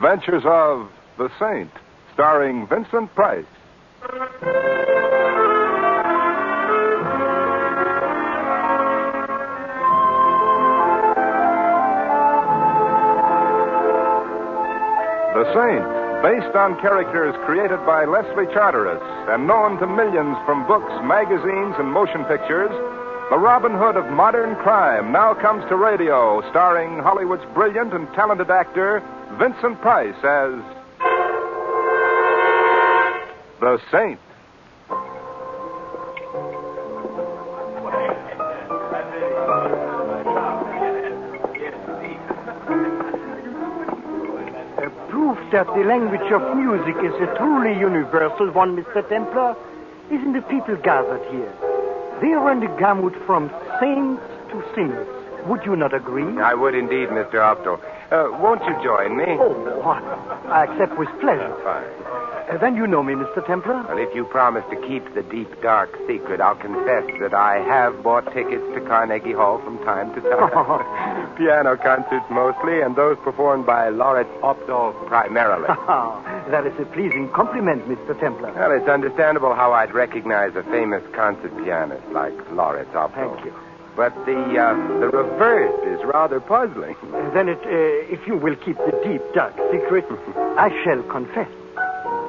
Adventures of the Saint, starring Vincent Price. The Saint, based on characters created by Leslie Charteris and known to millions from books, magazines, and motion pictures, the Robin Hood of modern crime now comes to radio, starring Hollywood's brilliant and talented actor, Vincent Price, as the Saint. Proof that the language of music is a truly universal one, Mr. Templar, is in the people gathered here. They run the gamut from saints to sinners. Would you not agree? I would indeed, Mr. Opto. Won't you join me? Oh, I accept with pleasure. Fine. Then you know me, Mr. Templar? Well, if you promise to keep the deep, dark secret, I'll confess that I have bought tickets to Carnegie Hall from time to time. Piano concerts mostly, and those performed by Laureate Opto primarily. That is a pleasing compliment, Mr. Templar. Well, it's understandable how I'd recognize a famous concert pianist like Laureate Opto. Thank you. But the reverse is rather puzzling. Then if you will keep the deep, dark secret, I shall confess.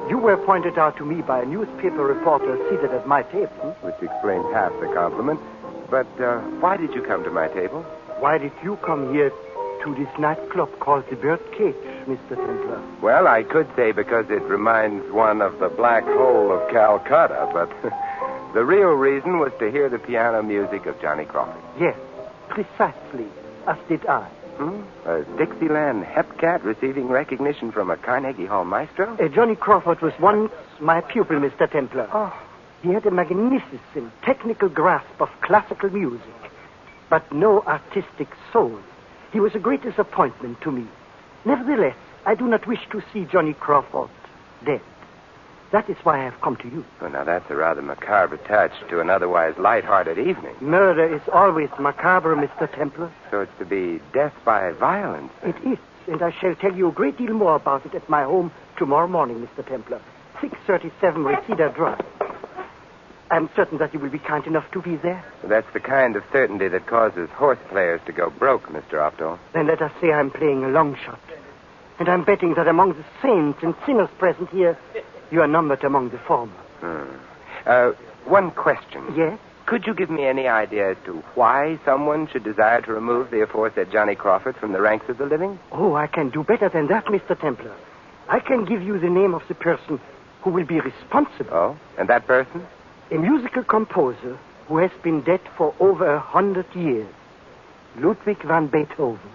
You were pointed out to me by a newspaper reporter seated at my table. Which explains half the compliment. But why did you come to my table? Why did you come here to this nightclub called the Birdcage, Mr. Templar? Well, I could say because it reminds one of the Black Hole of Calcutta, but the real reason was to hear the piano music of Johnny Crawford. Yes, precisely, as did I. A Dixieland hepcat receiving recognition from a Carnegie Hall maestro? Johnny Crawford was once my pupil, Mr. Templar. Oh. He had a magnificent technical grasp of classical music, but no artistic soul. He was a great disappointment to me. Nevertheless, I do not wish to see Johnny Crawford dead. That is why I have come to you. Well, now, that's a rather macabre touch to an otherwise light-hearted evening. Murder is always macabre, Mr. Templar. So it's to be death by violence. It is, and I shall tell you a great deal more about it at my home tomorrow morning, Mr. Templar. 637 Reseda Drive. I'm certain that you will be kind enough to be there. That's the kind of certainty that causes horse players to go broke, Mr. Opto. Then let us say I'm playing a long shot. And I'm betting that among the saints and sinners present here, you are numbered among the former. One question. Yes? Could you give me any idea as to why someone should desire to remove the aforesaid Johnny Crawford from the ranks of the living? Oh, I can do better than that, Mr. Templar. I can give you the name of the person who will be responsible. Oh? And that person? A musical composer who has been dead for over 100 years. Ludwig van Beethoven.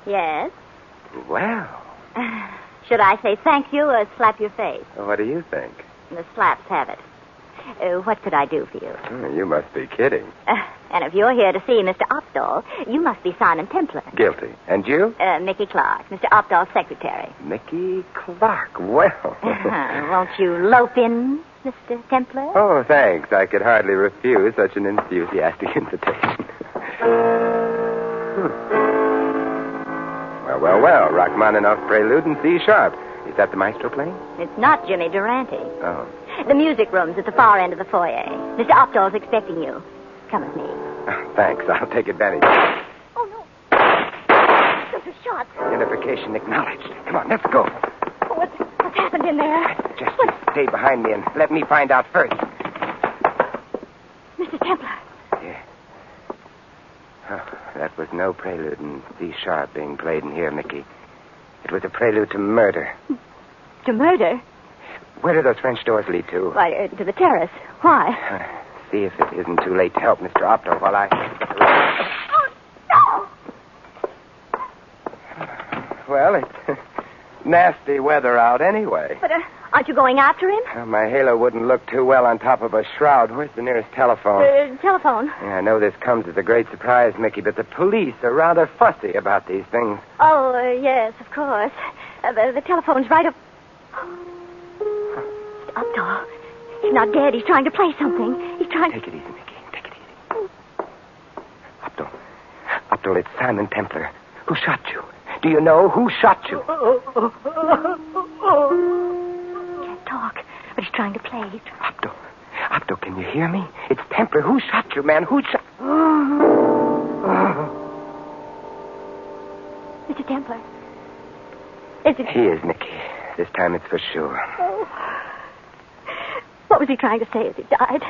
Yes? Well. Should I say thank you or slap your face? What do you think? The slaps have it. What could I do for you? You must be kidding. And if you're here to see Mr. Opdahl, you must be Simon Templar. Guilty. And you? Mickey Clark, Mr. Opdahl's secretary. Mickey Clark. Well. Won't you lope in, Mr. Templar? Oh, thanks. I could hardly refuse such an enthusiastic invitation. Well. Rachmaninoff prelude in C sharp. Is that the maestro playing? It's not Jimmy Durante. Oh. The music room's at the far end of the foyer. Mr. Opdahl's expecting you. Come with me. Oh, thanks. I'll take advantage. Oh, no. Those are shots. Identification acknowledged. Come on, let's go. What's happened in there? Just stay behind me and let me find out first. Mr. Templar. Yeah. Oh, that was no prelude in C sharp being played in here, Mickey. It was a prelude to murder. To murder? Where do those French doors lead to? Why, to the terrace. Why? See if it isn't too late to help Mr. Opto while I... Oh, no! Well, it's nasty weather out anyway. But Aren't you going after him? My halo wouldn't look too well on top of a shroud. Where's the nearest telephone? Telephone. Yeah, I know this comes as a great surprise, Mickey, but the police are rather fussy about these things. Oh, yes, of course. The telephone's right up... Mr. Updahl. He's not dead. He's trying to play something. He's trying... Take it easy, Mickey. Take it easy. Updahl, it's Simon Templar. Who shot you? Do you know who shot you? Can't talk, but he's trying to play. Updahl, can you hear me? It's Templar. Who shot you, man? Who shot... Mr. Templar. Is it... He is, Mickey. This time it's for sure. Oh. What was he trying to say as he died?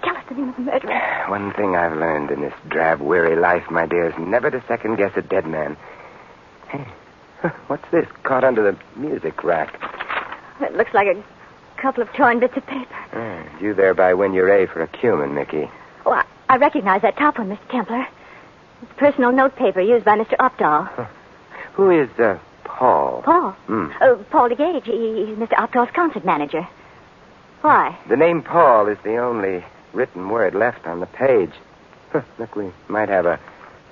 Tell us the name of the murderer. One thing I've learned in this drab, weary life, my dear, is never to second-guess a dead man. Hey, what's this caught under the music rack? It looks like a couple of torn bits of paper. You thereby win your A for a cumin, Mickey. Oh, I recognize that top one, Mr. Templar. It's personal note paper used by Mr. Updahl. Who is, Paul? Paul? Paul DeGage. He's Mr. Updahl's concert manager. Why? The name Paul is the only written word left on the page. Look, we might have a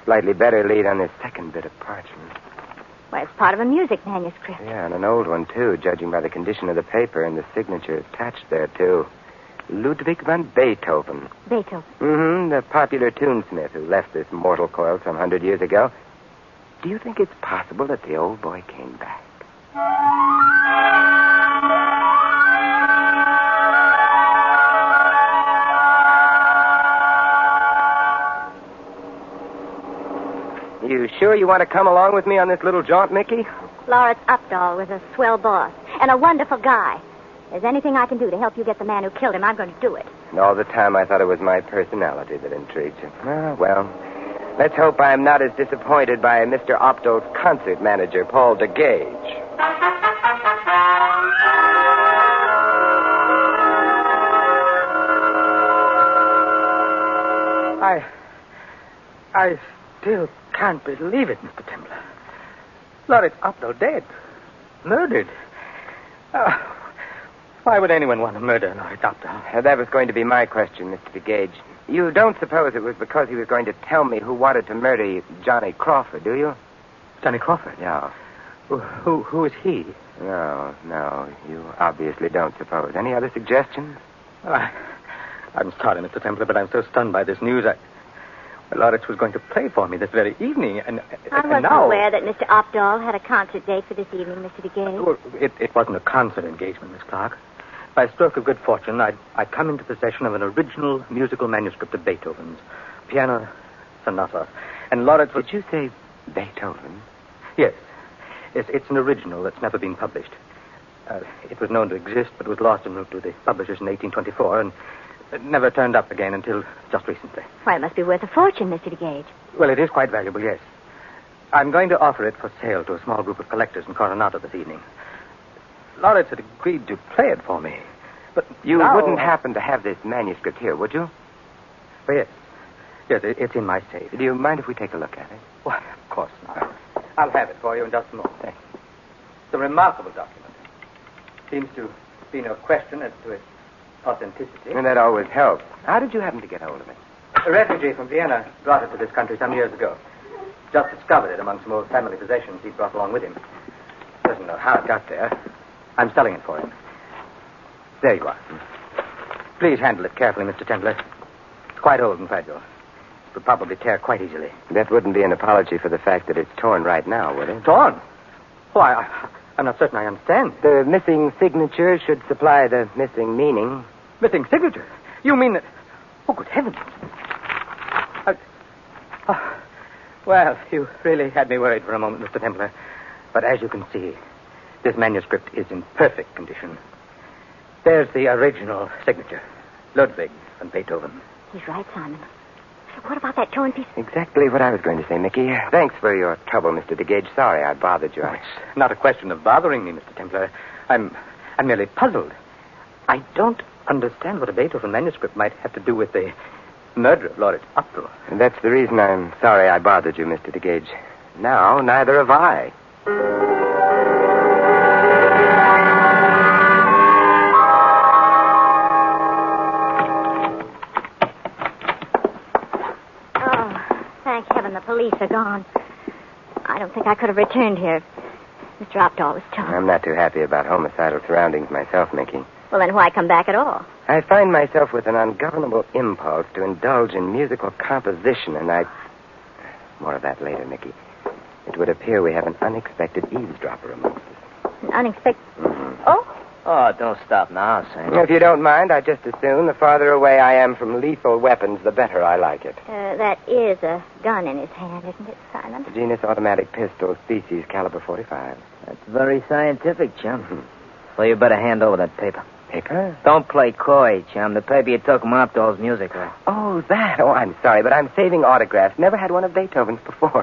slightly better lead on this second bit of parchment. Well, it's part of a music manuscript. Yeah, and an old one, too, judging by the condition of the paper and the signature attached thereto. Ludwig van Beethoven. Beethoven? Mm-hmm, the popular tunesmith who left this mortal coil some 100 years ago. Do you think it's possible that the old boy came back? You sure you want to come along with me on this little jaunt, Mickey? Lawrence Updahl was a swell boss and a wonderful guy. If there's anything I can do to help you get the man who killed him, I'm going to do it. And all the time I thought it was my personality that intrigued you. Well, let's hope I'm not as disappointed by Mr. Updahl's concert manager, Paul DeGage. I still can't believe it, Mr. Templar. Lawrence Updahl dead. Murdered. Why would anyone want to murder Lawrence Updahl? That was going to be my question, Mr. DeGage. You don't suppose it was because he was going to tell me who wanted to murder Johnny Crawford, do you? Johnny Crawford? No. Who is he? No, you obviously don't suppose. Any other suggestions? I'm sorry, Mr. Templar, but I'm so stunned by this news. Lawrence was going to play for me this very evening, and I wasn't now... aware that Mr. Updahl had a concert date for this evening, Mr. DeGage. Well, it wasn't a concert engagement, Miss Clark. By a stroke of good fortune, I'd come into possession of an original musical manuscript of Beethoven's, piano sonata, and Lawrence was... Did you say Beethoven? Yes. It's an original that's never been published. It was known to exist, but was lost en route to the publishers in 1824, and it never turned up again until just recently. Why, it must be worth a fortune, Mr. DeGage. Well, it is quite valuable, yes. I'm going to offer it for sale to a small group of collectors in Coronado this evening. Lawrence had agreed to play it for me, but you now... wouldn't happen to have this manuscript here, would you? Oh, yes. Yes, it's in my safe. Do you mind if we take a look at it? Why, of course not. I'll have it for you in just a moment. Thanks. It's a remarkable document. Seems to be no question as to its authenticity. And that always helps. How did you happen to get hold of it? A refugee from Vienna brought it to this country some years ago. Just discovered it among some old family possessions he'd brought along with him. Doesn't know how it got there. I'm selling it for him. There you are. Please handle it carefully, Mr. Templar. It's quite old and fragile. It would probably tear quite easily. That wouldn't be an apology for the fact that it's torn right now, would it? Torn? Oh, I'm not certain I understand. The missing signature should supply the missing meaning. Missing signature? You mean that... Oh, good heavens. Well, you really had me worried for a moment, Mr. Templar. But as you can see, this manuscript is in perfect condition. There's the original signature. Ludwig van Beethoven. He's right, Simon. What about that torn piece? Exactly what I was going to say, Mickey. Thanks for your trouble, Mr. DeGage. Sorry I bothered you. Oh, it's not a question of bothering me, Mr. Templar. I'm merely puzzled. I don't understand what a Beethoven manuscript might have to do with the murder of Lawrence Updahl. And that's the reason I'm sorry I bothered you, Mr. DeGage. Now, neither have I. and the police are gone. I don't think I could have returned here. Mr. Opdahl was told. I'm not too happy about homicidal surroundings myself, Mickey. Well, then why come back at all? I find myself with an ungovernable impulse to indulge in musical composition, and More of that later, Mickey. It would appear we have an unexpected eavesdropper amongst us. An unexpected... Mm-hmm. Oh? Oh, don't stop now, Sam. If you don't mind, I'd just as soon. The farther away I am from lethal weapons, the better I like it. That is a gun in his hand, isn't it, Simon? The genus automatic pistol, species caliber 45. That's very scientific, chum. Well, you better hand over that paper. Paper? Don't play coy, chum. The paper you took Opdahl's music with. Oh, that. Oh, I'm sorry, but I'm saving autographs. Never had one of Beethoven's before.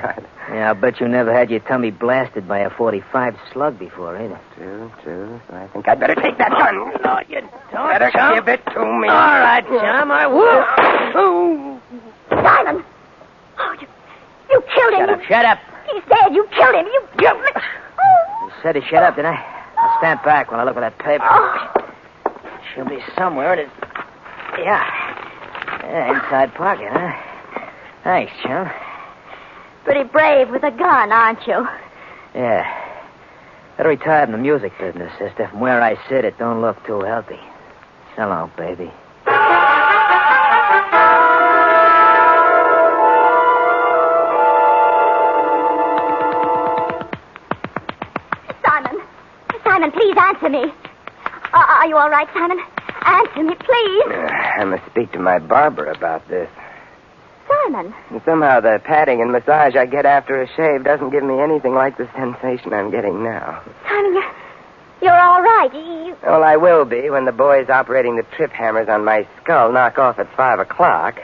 Yeah, I'll bet you never had your tummy blasted by a 45 slug before, either. True. So I think I'd better take that gun. No, you don't, Better chum. give it to me. All right, chum, I will. Simon! Oh, you killed him. Shut up. He's dead. You killed him. You... You said to shut up, didn't I? I'll stand back while I look at that paper. Oh. Should be somewhere in his... Yeah, inside pocket, huh? Thanks, chum. Pretty brave with a gun, aren't you? Yeah. Better retire from the music business, sister. From where I sit, it don't look too healthy. So long, baby. Simon, please answer me. Are you all right, Simon? Answer me, please. I must speak to my barber about this. Simon. And somehow the patting and massage I get after a shave doesn't give me anything like the sensation I'm getting now. Simon, you're all right. Well, I will be when the boys operating the trip hammers on my skull knock off at 5 o'clock.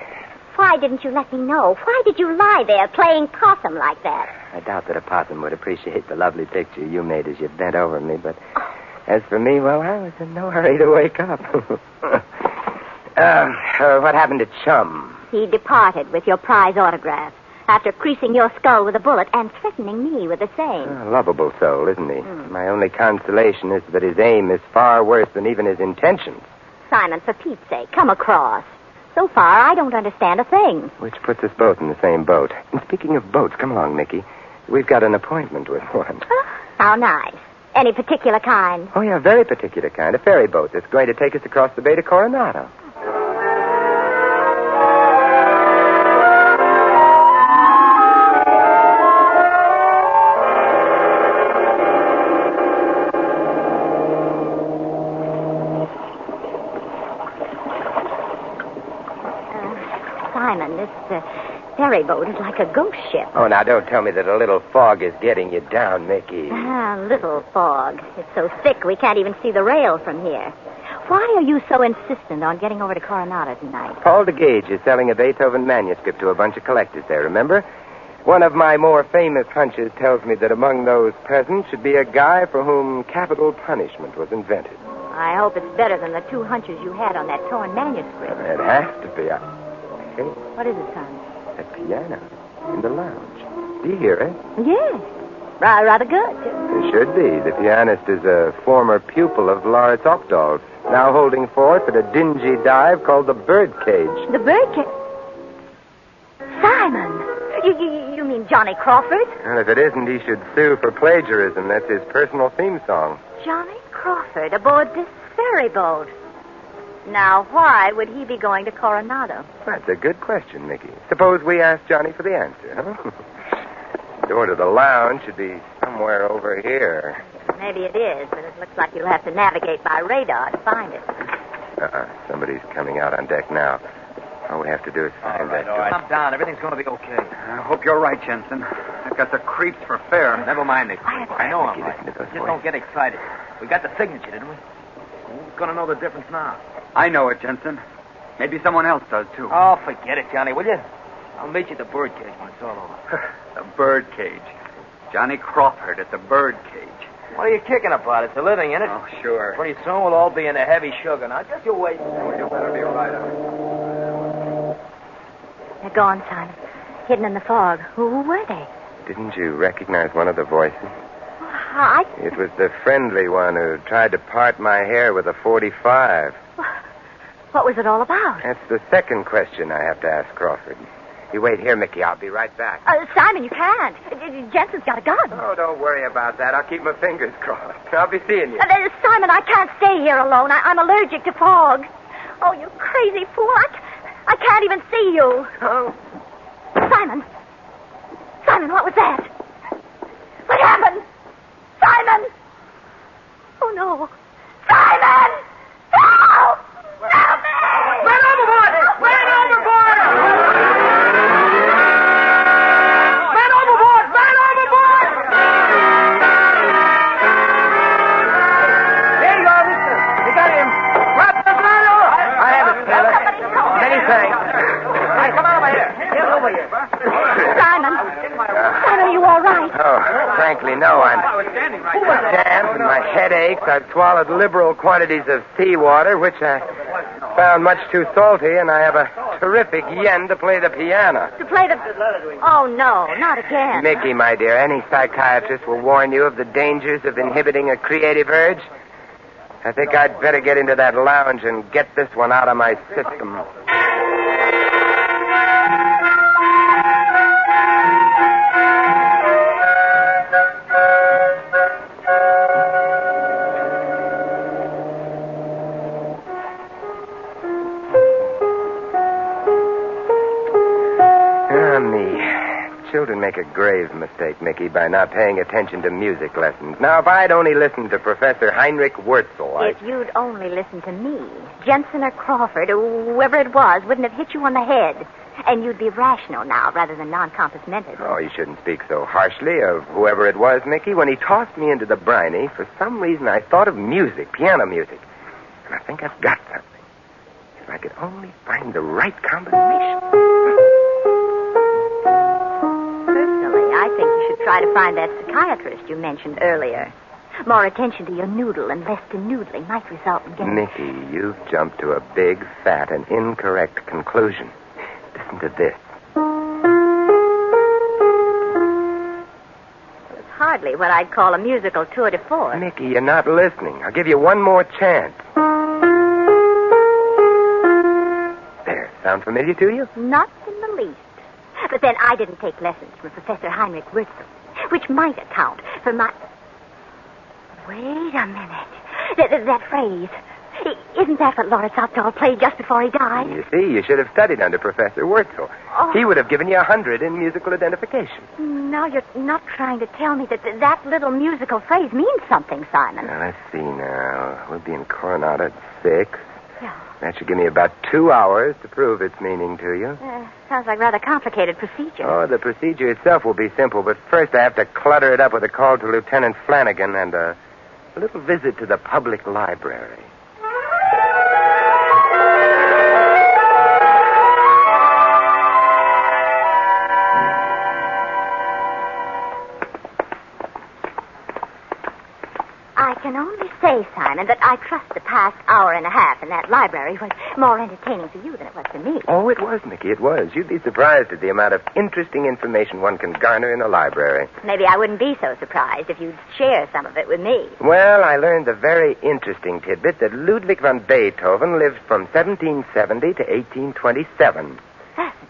Why didn't you let me know? Why did you lie there playing possum like that? I doubt that a possum would appreciate the lovely picture you made as you bent over me, but as for me, well, I was in no hurry to wake up. What happened to Chum? He departed with your prize autograph after creasing your skull with a bullet and threatening me with the same. A lovable soul, isn't he? My only consolation is that his aim is far worse than even his intentions. Simon, for Pete's sake, come across. So far, I don't understand a thing. Which puts us both in the same boat. And speaking of boats, come along, Mickey. We've got an appointment with one. How nice. Any particular kind? Oh, yeah, very particular kind. A ferry boat that's going to take us across the bay to Coronado. Simon, this ferry boat is like a ghost ship. Oh, now don't tell me that a little fog is getting you down, Mickey. Little fog. It's so thick we can't even see the rail from here. Why are you so insistent on getting over to Coronado tonight? Paul DeGage is selling a Beethoven manuscript to a bunch of collectors there, remember? One of my more famous hunches tells me that among those present should be a guy for whom capital punishment was invented. I hope it's better than the 2 hunches you had on that torn manuscript. It has to be. Hey, What is it, son? a piano in the lounge. Do you hear it? Yes. Rather good. It should be. The pianist is a former pupil of Lawrence Opdahl's, now holding forth at a dingy dive called the Birdcage. The birdcage. Simon, you mean Johnny Crawford? And if it isn't, he should sue for plagiarism. That's his personal theme song. Johnny Crawford aboard this ferry boat. Now, why would he be going to Coronado? That's a good question, Mickey. Suppose we ask Johnny for the answer, huh? The door to the lounge should be somewhere over here. Maybe it is, but it looks like you'll have to navigate by radar to find it. Somebody's coming out on deck now. All we have to do is find that door. Calm down. Everything's going to be okay. I hope you're right, Jensen. I've got the creeps for fair. Never mind the creep. I know I'm Mickey, right. listen to those Just don't get excited. We got the signature, didn't we? Who's going to know the difference now? I know it, Jensen. Maybe someone else does, too. Oh, forget it, Johnny, will you? I'll meet you at the Birdcage when it's all over. The Birdcage. Johnny Crawford at the Birdcage. What are you kicking about? It's a living, isn't it? Oh, sure. Pretty soon we'll all be in a heavy sugar. Now, just you wait. You better be right on They're gone, Simon. Hidden in the fog. Who were they? Didn't you recognize one of the voices? I... It was the friendly one who tried to part my hair with a 45. What was it all about? That's the second question I have to ask Crawford. You wait here, Mickey. I'll be right back. Simon, you can't. Jensen's got a gun. Oh, don't worry about that. I'll keep my fingers crossed. I'll be seeing you. Simon, I can't stay here alone. I'm allergic to fog. Oh, you crazy fool. I can't even see you. Oh. Simon. Simon, what was that? What happened? Simon! Oh, no. Simon! Help! Help me! Man overboard! Man overboard! Man overboard! Man overboard! There you are, mister. You got him. What the fellow? I have it, Taylor. Many thanks. Hey, come on over here. Get over here. Simon. Simon, are you all right? Oh, frankly, no. I'm damp and my head aches. I've swallowed liberal quantities of seawater, which I found much too salty, and I have a terrific yen to play the piano. To play the... Oh, no, not again. Mickey, my dear, any psychiatrist will warn you of the dangers of inhibiting a creative urge. I think I'd better get into that lounge and get this one out of my system. Children make a grave mistake, Mickey, by not paying attention to music lessons. Now, if I'd only listened to Professor Heinrich Wurzel, If you'd only listened to me, Jensen or Crawford or whoever it was wouldn't have hit you on the head. And you'd be rational now rather than non-compass mentis. Oh, you shouldn't speak so harshly of whoever it was, Mickey. When he tossed me into the briny, for some reason I thought of music, piano music. And I think I've got something. If I could only find the right combination. I think you should try to find that psychiatrist you mentioned earlier. More attention to your noodle and less to noodling might result in getting... Mickey, you've jumped to a big, fat, and incorrect conclusion. Listen to this. It's hardly what I'd call a musical tour de force. Mickey, you're not listening. I'll give you one more chance. There, sound familiar to you? Not in the least. But then I didn't take lessons from Professor Heinrich Wurzel, which might account for my... Wait a minute. That phrase. Isn't that what Lawrence Opdahl played just before he died? You see, you should have studied under Professor Wurzel. Oh. He would have given you 100 in musical identification. No, you're not trying to tell me that that little musical phrase means something, Simon. Now, let's see now. We'll be in Coronado at 6. Yeah. That should give me about 2 hours to prove its meaning to you. Sounds like rather complicated procedure. Oh, the procedure itself will be simple, but first I have to clutter it up with a call to Lieutenant Flanagan and a little visit to the public library. I can only say, Simon, that I trust the past hour and a half in that library was more entertaining for you than it was for me. Oh, it was, Mickey, it was. You'd be surprised at the amount of interesting information one can garner in a library. Maybe I wouldn't be so surprised if you'd share some of it with me. Well, I learned the very interesting tidbit that Ludwig van Beethoven lived from 1770 to 1827.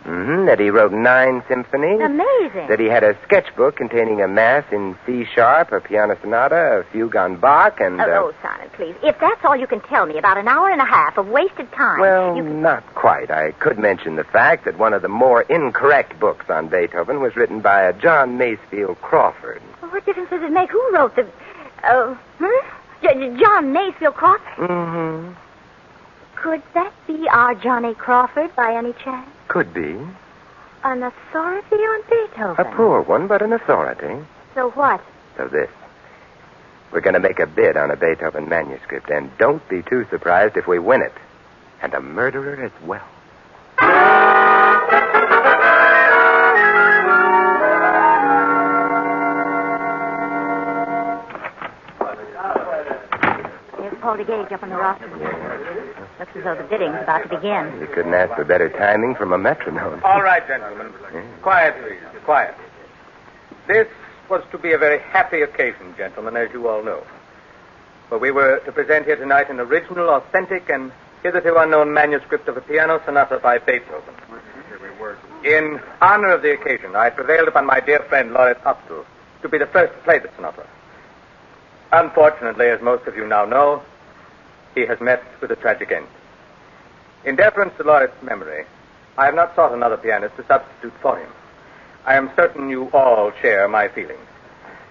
That he wrote 9 symphonies. Amazing. That he had a sketchbook containing a mass in C sharp, a piano sonata, a fugue on Bach, and... Oh, Simon, please. If that's all you can tell me about an hour and a half of wasted time... Well, not quite. I could mention the fact that one of the more incorrect books on Beethoven was written by a John Masefield Crawford. Well, what difference does it make who wrote the... John Masefield Crawford? Mm-hmm. Could that be our Johnny Crawford by any chance? Could be. An authority on Beethoven? A poor one, but an authority. So what? So this. We're going to make a bid on a Beethoven manuscript, and don't be too surprised if we win it. And a murderer as well. Here's Paul DeGage up on the roster. Looks as though the bidding's about to begin. You couldn't ask for better timing from a metronome. All right, gentlemen. Quiet, please. Quiet. This was to be a very happy occasion, gentlemen, as you all know. For we were to present here tonight an original, authentic, and hitherto unknown manuscript of a piano sonata by Beethoven. In honor of the occasion, I prevailed upon my dear friend Lauret Opdal to be the first to play the sonata. Unfortunately, as most of you now know, he has met with a tragic end. In deference to Lauret's memory, I have not sought another pianist to substitute for him. I am certain you all share my feelings.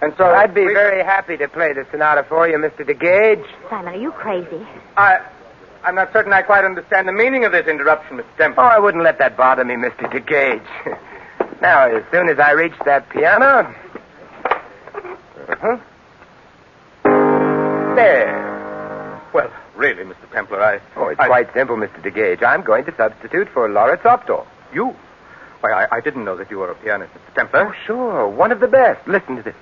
And so I'd be very happy to play the sonata for you, Mr. DeGage. Simon, are you crazy? I'm not certain I quite understand the meaning of this interruption, Mr. Temple. Oh, I wouldn't let that bother me, Mr. DeGage. Now, as soon as I reach that piano... There. Well, really, Mr. Templar, Oh, it's quite simple, Mr. DeGage. I'm going to substitute for Lauret Opdal. You? Why, I didn't know that you were a pianist, Mr. Templar. Oh, sure. One of the best. Listen to this.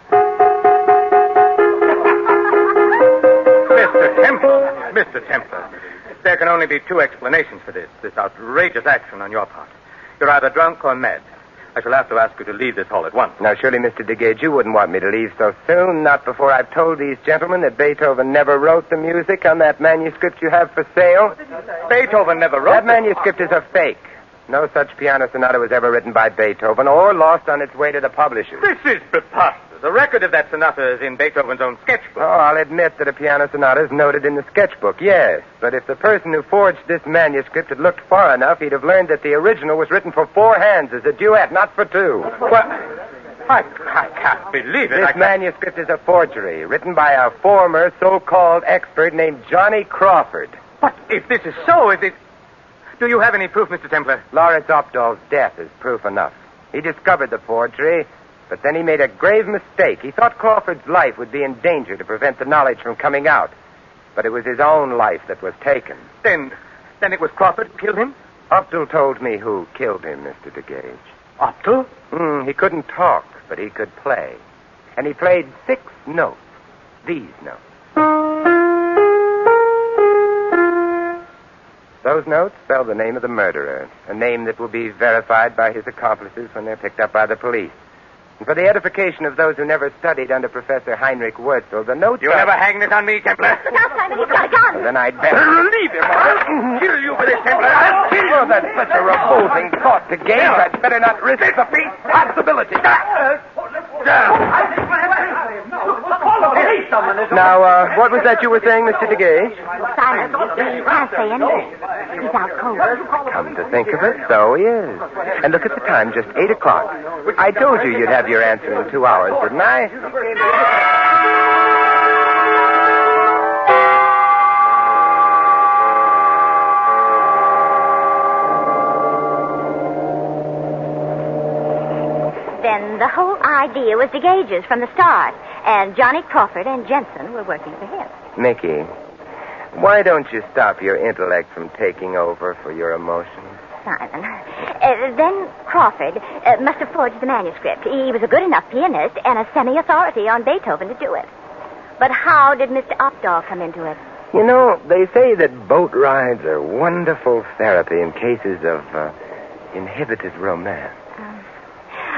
Mr. Templar, there can only be two explanations for this outrageous action on your part. You're either drunk or mad. I shall have to ask you to leave this hall at once. Now, surely, Mr. DeGage, you wouldn't want me to leave so soon, not before I've told these gentlemen that Beethoven never wrote the music on that manuscript you have for sale. Beethoven never wrote That manuscript is a fake. No such piano sonata was ever written by Beethoven or lost on its way to the publishers. This is preposterous. A record of that sonata is in Beethoven's own sketchbook. Oh, I'll admit that a piano sonata is noted in the sketchbook, yes. But if the person who forged this manuscript had looked far enough, he'd have learned that the original was written for 4 hands as a duet, not for 2. Well, I can't believe it. This manuscript is a forgery, written by a former so-called expert named Johnny Crawford. But if this is so, do you have any proof, Mr. Templar? Lauret Opdal's death is proof enough. He discovered the forgery, but then he made a grave mistake. He thought Crawford's life would be in danger to prevent the knowledge from coming out. But it was his own life that was taken. Then it was Crawford who killed him? Opdal told me who killed him, Mr. DeGage. Opdal? He couldn't talk, but he could play. And he played 6 notes. These notes. Those notes spell the name of the murderer, a name that will be verified by his accomplices when they're picked up by the police. And for the edification of those who never studied under Professor Heinrich Wurzel, the notes You'll never hang this on me, Templar. Look out, Simon, he's got a gun. Well, then I'd better... Leave him, I'll kill you for this, Templar. I'll kill you. Oh, that's such a revolting thought to gain. I'd better not risk the possibility. Now, what was that you were saying, Mr. DeGage? Simon, he can't say anything. He's out cold. Come to think of it, so he is. And look at the time, just 8 o'clock. I told you you'd have your answer in 2 hours, didn't I? Then the whole idea was DeGage's from the start, and Johnny Crawford and Jensen were working for him. Mickey, why don't you stop your intellect from taking over for your emotions? Simon. Then Crawford must have forged the manuscript. He was a good enough pianist and a semi-authority on Beethoven to do it. But how did Mr. Opdal come into it? You know, they say that boat rides are wonderful therapy in cases of inhibited romance.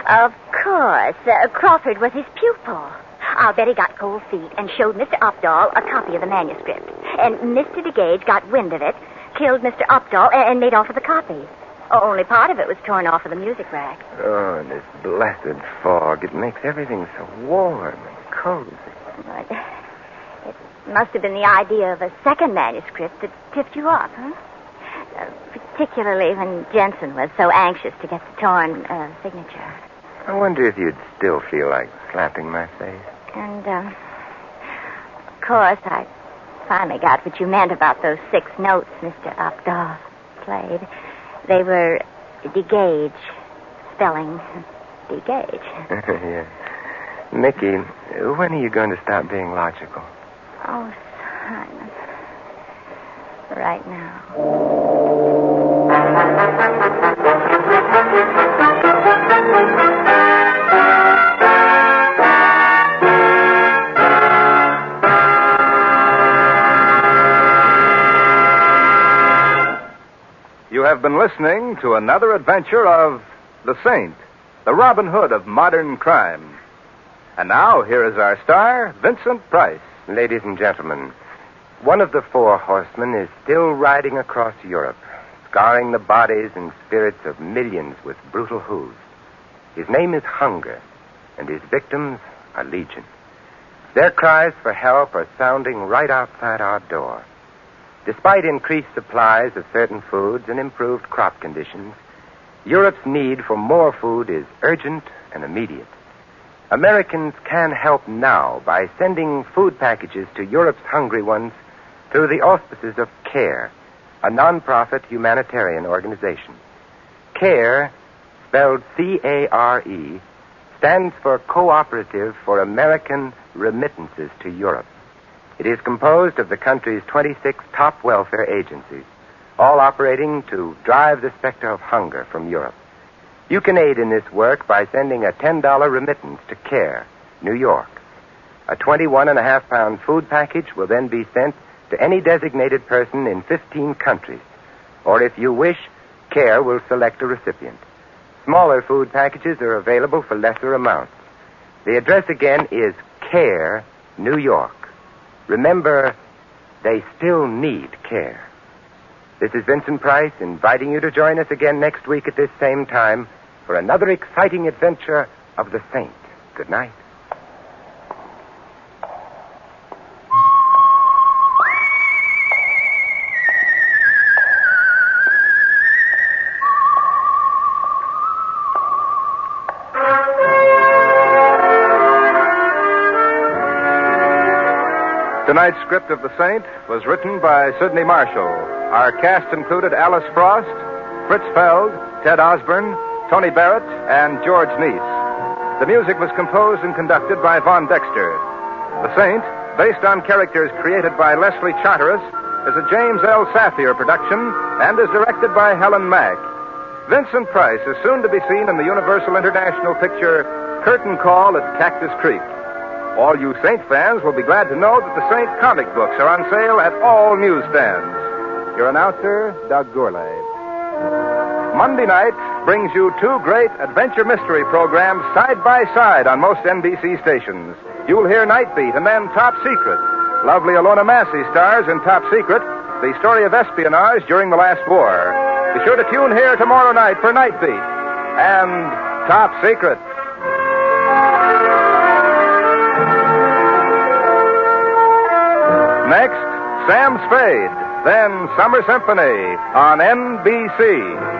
Of course. Crawford was his pupil. I'll bet he got cold feet and showed Mr. Opdal a copy of the manuscript. And Mr. DeGage got wind of it, killed Mr. Opdal, and made off with the copy. Only part of it was torn off of the music rack. Oh, and this blessed fog. It makes everything so warm and cozy. But it must have been the idea of a second manuscript that tipped you off, huh? Particularly when Jensen was so anxious to get the torn signature. I wonder if you'd still feel like slapping my face. And, of course, I finally got what you meant about those 6 notes Mr. Opdal played. They were DeGage, spelling DeGage. Yeah. Mickey, when are you going to stop being logical? Oh, Simon. Right now. You have been listening to another adventure of the Saint, the Robin Hood of modern crime. And now, here is our star, Vincent Price. Ladies and gentlemen, one of the 4 horsemen is still riding across Europe, scarring the bodies and spirits of millions with brutal hooves. His name is Hunger, and his victims are legion. Their cries for help are sounding right outside our door. Despite increased supplies of certain foods and improved crop conditions, Europe's need for more food is urgent and immediate. Americans can help now by sending food packages to Europe's hungry ones through the auspices of CARE, a non-profit humanitarian organization. CARE, spelled C-A-R-E, stands for Cooperative for American Remittances to Europe. It is composed of the country's 26 top welfare agencies, all operating to drive the specter of hunger from Europe. You can aid in this work by sending a $10 remittance to CARE, New York. A 21.5-pound food package will then be sent to any designated person in 15 countries. Or if you wish, CARE will select a recipient. Smaller food packages are available for lesser amounts. The address again is CARE, New York. Remember, they still need care. This is Vincent Price inviting you to join us again next week at this same time for another exciting adventure of the Saint. Good night. Tonight's script of The Saint was written by Sidney Marshall. Our cast included Alice Frost, Fritz Feld, Ted Osborne, Tony Barrett, and George Neese. The music was composed and conducted by Von Dexter. The Saint, based on characters created by Leslie Charteris, is a James L. Safier production and is directed by Helen Mack. Vincent Price is soon to be seen in the Universal International picture Curtain Call at Cactus Creek. All you Saint fans will be glad to know that the Saint comic books are on sale at all newsstands. Your announcer, Doug Gourlay. Monday night brings you two great adventure mystery programs side by side on most NBC stations. You'll hear Night Beat and then Top Secret. Lovely Alona Massey stars in Top Secret, the story of espionage during the last war. Be sure to tune here tomorrow night for Night Beat and Top Secret. Next, Sam Spade, then Summer Symphony on NBC.